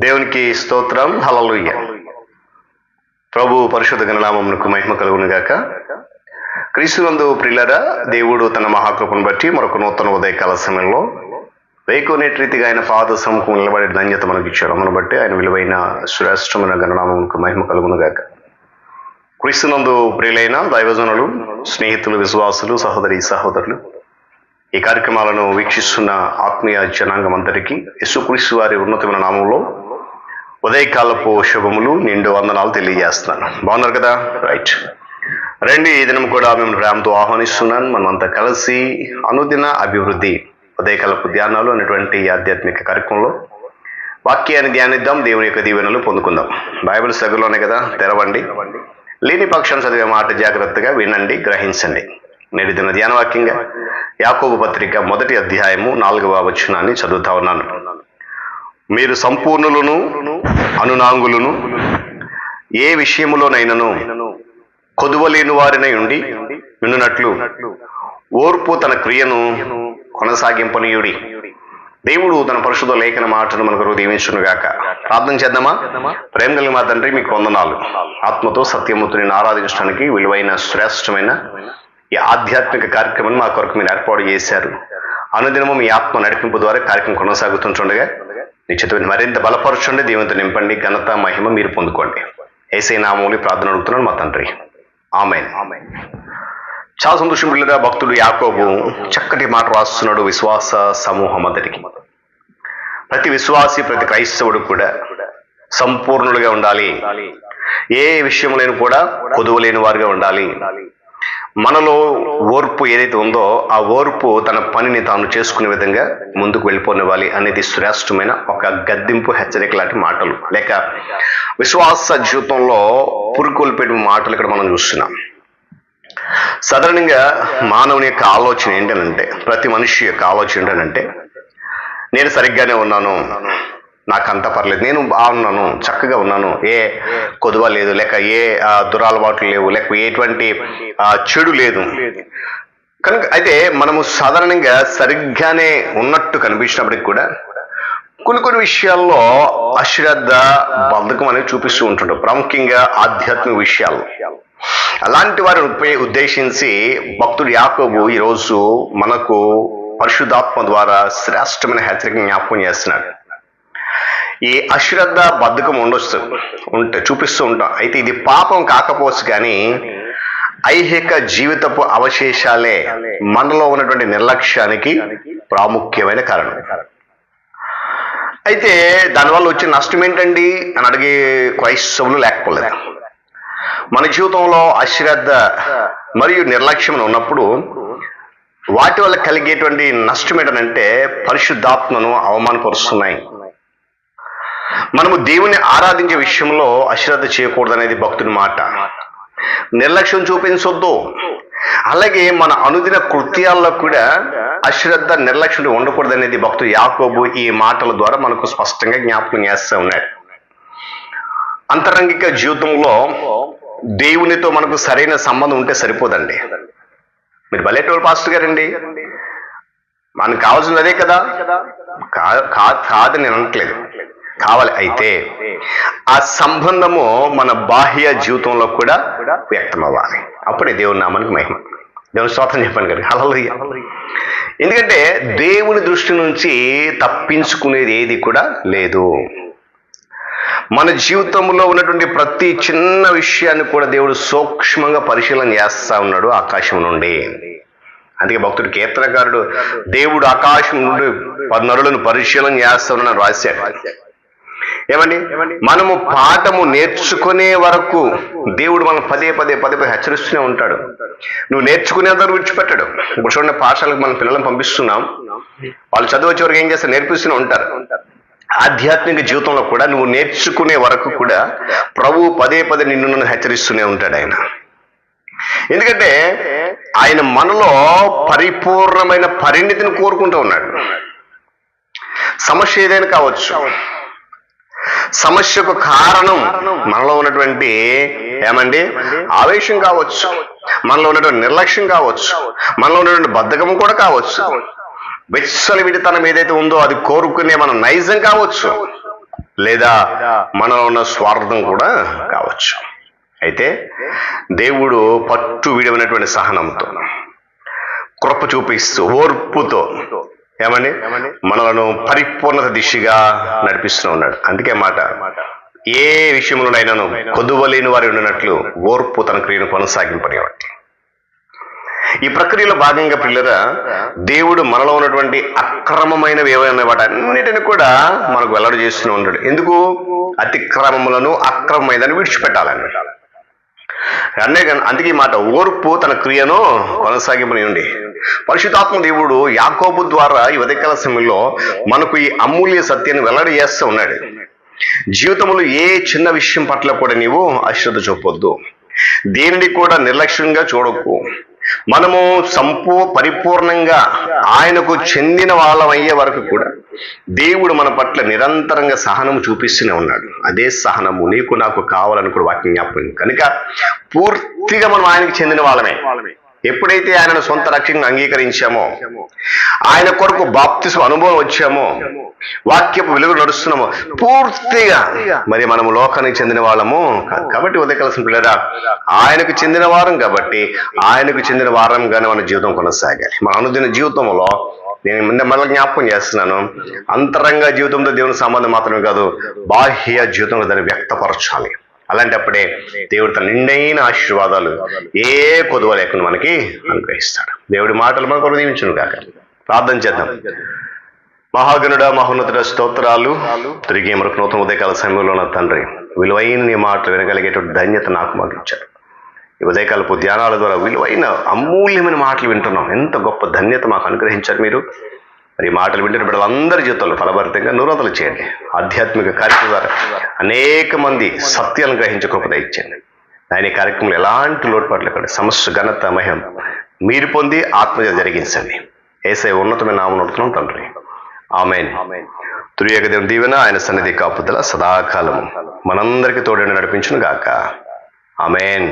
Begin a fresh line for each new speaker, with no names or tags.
దేవునికి స్తోత్రం. హల్లెలూయా. ప్రభు పరిశుద్ధ గణనామమునకు మహిమ కలుగును గాక. క్రీస్తునందు ప్రియులారా, దేవుడు తన మహాకృపను బట్టి మరొక నూతన ఉదయకాల సమయంలో వేకునేటి రీతిగా ఆయన పాద సముఖం నిలబడే ధన్యత మనకు ఇచ్చాడు. మనం బట్టి ఆయన విలువైన శ్రేష్టమైన గణనామమునకు మహిమ కలుగును గాక. క్రీస్తునందు ప్రియులైన దైవజనులు, స్నేహితులు, విశ్వాసులు, సహోదరులు, ఈ కార్యక్రమాలను వీక్షిస్తున్న ఆత్మీయ జనాంగం అందరికీ యేసుక్రీస్తు వారి ఉన్నతమైన నామంలో ఉదయకాలపు శుభములు, నిండు వందనాలు తెలియజేస్తున్నాను. బాగున్నారు కదా? రైట్. రండి, ఈ దినం కూడా మేము ప్రేమతో ఆహ్వానిస్తున్నాను. మనమంతా కలిసి అనుదిన అభివృద్ధి ఉదయకాలపు ధ్యానాలు అనేటువంటి ఆధ్యాత్మిక కార్యక్రమంలో వాక్యాన్ని ధ్యానిద్దాం, దేవుని యొక్క దీవెనలు పొందుకుందాం. బైబిల్ సగంలోనే కదా, తెరవండి. లేని పక్షాన్ని చదివే మాట జాగ్రత్తగా వినండి, గ్రహించండి. నేటి దిన ధ్యానవాక్యంగా యాకోబు పత్రిక 1వ అధ్యాయము 4వ వచనాన్ని చదువుతా ఉన్నాను. మీరు సంపూర్ణులను అనునాంగులను, ఏ విషయములోనైనను కొదువలేని వారినై ఉండి వినున్నట్లు ఓర్పు తన క్రియను కొనసాగింపనీయుడి. దేవుడు తన పరిశుద్ధ లేఖన మాటను మనకు దీవించునుగాక. ప్రార్థన చేద్దామా? ప్రేమ కలిగిన మా తండ్రి, మీకు వందనాలు. ఆత్మతో సత్యముతో నేను ఆరాధించడానికి విలువైన శ్రేష్టమైన ఈ ఆధ్యాత్మిక కార్యక్రమాన్ని మా కొరకు మీరు ఏర్పాటు చేశారు. అనుదినము మీ ఆత్మ నడిపింపు ద్వారా కార్యక్రమం కొనసాగుతుండగా నిశ్చితమైన మరింత బలపరచండి, దేవునితో నింపండి. ఘనత మహిమ మీరు పొందుకోండి. యేసయ్య నామములో ప్రార్థన అడుగుతున్నాను మా తండ్రి, ఆమేన్. చాలా సంతోషం పిల్లగా, భక్తుడు యాకోబు చక్కటి మాట రాస్తున్నాడు విశ్వాస సమూహం అందరికి. ప్రతి విశ్వాసి, ప్రతి క్రైస్తవుడు కూడా సంపూర్ణులుగా ఉండాలి. ఏ విషయంలో కూడా కొదువలేని వారుగా ఉండాలి. మనలో ఓర్పు ఏదైతే ఉందో ఆ ఓర్పు తన పనిని తాను చేసుకునే విధంగా ముందుకు వెళ్ళిపోనివ్వాలి అనేది శ్రేష్టమైన ఒక గద్దింపు, హెచ్చరిక లాంటి మాటలు, లేక విశ్వాస జీవితంలో పురుకొల్పే మాటలు ఇక్కడ మనం చూస్తున్నాం. సాధారణంగా మానవుని యొక్క ఆలోచన ఏంటనంటే, ప్రతి మనిషి యొక్క ఆలోచన ఏంటనంటే, నేను సరిగ్గానే ఉన్నాను, నాకంతా పర్లేదు, నేను బాగున్నాను, చక్కగా ఉన్నాను, ఏ కొదువ లేదు, లేక ఏ దురలవాట్లు లేవు, లేక ఎటువంటి చెడు లేదు. కనుక అయితే మనము సాధారణంగా సరిగ్గానే ఉన్నట్టు కనిపించినప్పటికి కూడా కొన్ని విషయాల్లో అశ్రద్ధ, బద్ధకం అనేది చూపిస్తూ ఉంటుంటాం, ప్రాముఖ్యంగా ఆధ్యాత్మిక విషయాలు. అలాంటి వారిని ఉద్దేశించి భక్తుడు యాకోబు ఈరోజు మనకు పరిశుద్ధాత్మ ద్వారా శ్రేష్టమైన హెచ్చరిక జ్ఞాపకం చేస్తున్నాడు. ఈ అశ్రద్ధ, బద్ధకం చూపిస్తూ ఉంటాం. అయితే ఇది పాపం కాకపోవచ్చు, కానీ ఐహిక జీవితపు అవశేషాలే మనలో ఉన్నటువంటి నిర్లక్ష్యానికి ప్రాముఖ్యమైన కారణం. అయితే దానివల్ల వచ్చే నష్టం ఏంటండి అని అడిగే క్రైస్తవులు లేకపోలేదు. మన జీవితంలో అశ్రద్ధ మరియు నిర్లక్ష్యం ఉన్నప్పుడు వాటి వల్ల కలిగేటువంటి నష్టం ఏంటంటే పరిశుద్ధాత్మను అవమానపరుస్తున్నాయి. మనము దేవుని ఆరాధించే విషయంలో అశ్రద్ధ చేయకూడదు అనేది భక్తుని మాట. నిర్లక్ష్యం చూపించొద్దు. అలాగే మన అనుదిన కృత్యాల్లో కూడా అశ్రద్ధ, నిర్లక్ష్యం ఉండకూడదు అనేది భక్తుడు యాకోబు ఈ మాటల ద్వారా మనకు స్పష్టంగా జ్ఞాపకం చేస్తూ ఉన్నాడు. అంతరంగిక జీవితంలో దేవునితో మనకు సరైన సంబంధం ఉంటే సరిపోదండి. మీరు బలేటోళ్ళు పాస్టర్ గారండి, మనకు కావాల్సింది అదే కదా? కాదని నేను అనట్లేదు, కావాలి. అయితే ఆ సంబంధము మన బాహ్య జీవితంలో కూడా వ్యక్తం అవ్వాలి. అప్పుడే దేవుని నామానికి మహిమ. దేవుని స్తోత్రం చెప్పండి కదా, హల్లెలూయా. ఎందుకంటే దేవుని దృష్టి నుంచి తప్పించుకునేది ఏది కూడా లేదు. మన జీవితంలో ఉన్నటువంటి ప్రతి చిన్న విషయాన్ని కూడా దేవుడు సూక్ష్మంగా పరిశీలన చేస్తా ఉన్నాడు ఆకాశం నుండి. అందుకే భక్తుడు కీర్తనకారుడు దేవుడు ఆకాశం నుండి 10 నరులను పరిశీలన చేస్తా ఉన్నాడని రాశాడు. ఏమండి, మనము పాఠము నేర్చుకునే వరకు దేవుడు మనం పదే హెచ్చరిస్తూనే ఉంటాడు. నువ్వు నేర్చుకునేందుకు విడిచిపెట్టాడు. ఇప్పుడు చూడండి, పాఠశాలకు మన పిల్లలను పంపిస్తున్నాం, వాళ్ళు చదువు వచ్చే వరకు ఏం చేస్తారు, నేర్పిస్తూనే ఉంటారు. ఆధ్యాత్మిక జీవితంలో కూడా నువ్వు నేర్చుకునే వరకు కూడా ప్రభు పదే నిన్ను హెచ్చరిస్తూనే ఉంటాడు ఆయన. ఎందుకంటే ఆయన మనలో పరిపూర్ణమైన పరిణితిని కోరుకుంటూ ఉన్నాడు. సమస్య ఏదైనా కావచ్చు, సమస్యకు కారణం మనలో ఉన్నటువంటి ఆవేశం కావచ్చు, మనలో ఉన్నటువంటి నిర్లక్ష్యం కావచ్చు, మనలో ఉన్నటువంటి బద్ధకం కూడా కావచ్చు, విచ్చలవిడితనం ఏదైతే ఉందో అది కోరుకునే మన నైజం కావచ్చు. లేదా మనలో ఉన్న స్వార్థం కూడా కావచ్చు. అయితే దేవుడు పట్టు విడవనటువంటి సహనంతో, కృప చూపిస్తూ, ఓర్పుతో ఏమండి మనలను పరిపూర్ణత దిశగా నడిపిస్తూ ఉన్నాడు. అందుకే మాట, ఏ విషయంలోనైనాను కొదువలేని వారి ఉన్నట్లు ఓర్పు తన క్రియను కొనసాగింపనివ్వండి. ఈ ప్రక్రియలో భాగంగా పిల్లరా, దేవుడు మనలో ఉన్నటువంటి అక్రమమైనవి ఏవైనా వాటన్నిటిని కూడా మనకు వెల్లడి చేస్తూనే ఉంటాడు. ఎందుకు? అతిక్రమములను అక్రమమైనదని విడిచిపెట్టాలని. అందుకే మాట, ఓర్పు తన క్రియను కొనసాగింపనివ్వండి. పరిశుద్ధాత్మ దేవుడు యాకోబు ద్వారా ఈ ఉదయకాల సమయంలో మనకు ఈ అమూల్య సత్యాన్ని వెల్లడి చేస్తూ ఉన్నాడు. జీవితంలో ఏ చిన్న విషయం పట్ల కూడా నీవు అశ్రద్ధ చూపొద్దు, దేనిని కూడా నిర్లక్ష్యంగా చూడకు. మనము పరిపూర్ణంగా ఆయనకు చెందిన వాళ్ళం అయ్యే వరకు కూడా దేవుడు మన పట్ల నిరంతరంగా సహనము చూపిస్తూనే ఉన్నాడు. అదే సహనము నీకు నాకు కావాలని కూడా వాక్యం జ్ఞాపకం. కనుక పూర్తిగా మనం ఆయనకు చెందిన వాళ్ళమే. ఎప్పుడైతే ఆయనను సొంత రక్షణను అంగీకరించామో, ఆయన కొరకు బాప్తిస్మ అనుభవం వచ్చామో, వాక్యపు వెలుగు నడుస్తున్నామో, పూర్తిగా మరి మనము లోకానికి చెందిన వాళ్ళము కాదు. కాబట్టి ఉదయకాల పిల్లరా, ఆయనకు చెందిన వారం కాబట్టి ఆయనకు చెందిన వారంగానే మన జీవితం కొనసాగాలి. మన అనుదిన జీవితంలో నేను మళ్ళీ జ్ఞాపకం చేస్తున్నాను, అంతరంగ జీవితంతో దేవుని సంబంధం మాత్రమే కాదు, బాహ్య జీవితంలో దాన్ని వ్యక్తపరచాలి. అలాంటప్పుడే దేవుడు తన నిండైన ఆశీర్వాదాలు ఏ కొదువ లేకుండా మనకి అనుగ్రహిస్తాడు. దేవుడి మాటలు మన కొరకు దీవించును గాక. ప్రార్థన చేద్దాం. మహాగణుడ, మహోన్నతుడ, స్తోత్రాలు. తిరిగి మరొక నూతన ఉదయకాల సమయంలో నా తండ్రి, విలువైన నీ మాటలు వినగలిగేటువంటి ధన్యత నాకు మాకిచ్చారు. ఈ ఉదయకాలపు ధ్యానాల ద్వారా విలువైన అమూల్యమైన మాటలు వింటున్నాం. ఎంత గొప్ప ధన్యత మాకు అనుగ్రహించారు మీరు. మరి మాటలు వింటున్న బిడ్డలందరి జీవితంలో ఫలభరితంగా నూరంతలు చేయండి. ఆధ్యాత్మిక కార్యక్రమం ద్వారా అనేక మంది సత్యాలను గ్రహించే కృప దయచేయండి. ఆయన ఈ కార్యక్రమంలో ఎలాంటి లోటుపాట్లు కంటే సమస్త ఘనత మహిమ మీరు పొంది ఆత్మజ జరిగించండి. యేసయ్య ఉన్నతమైన నామమున అడుగుతున్నాం తండ్రి, ఆమేన్. త్రియేక దేవుని దీవెన, ఆయన సన్నిధి కాపుదల సదాకాలము మనందరికీ తోడని నడిపించును గాక. ఆమేన్.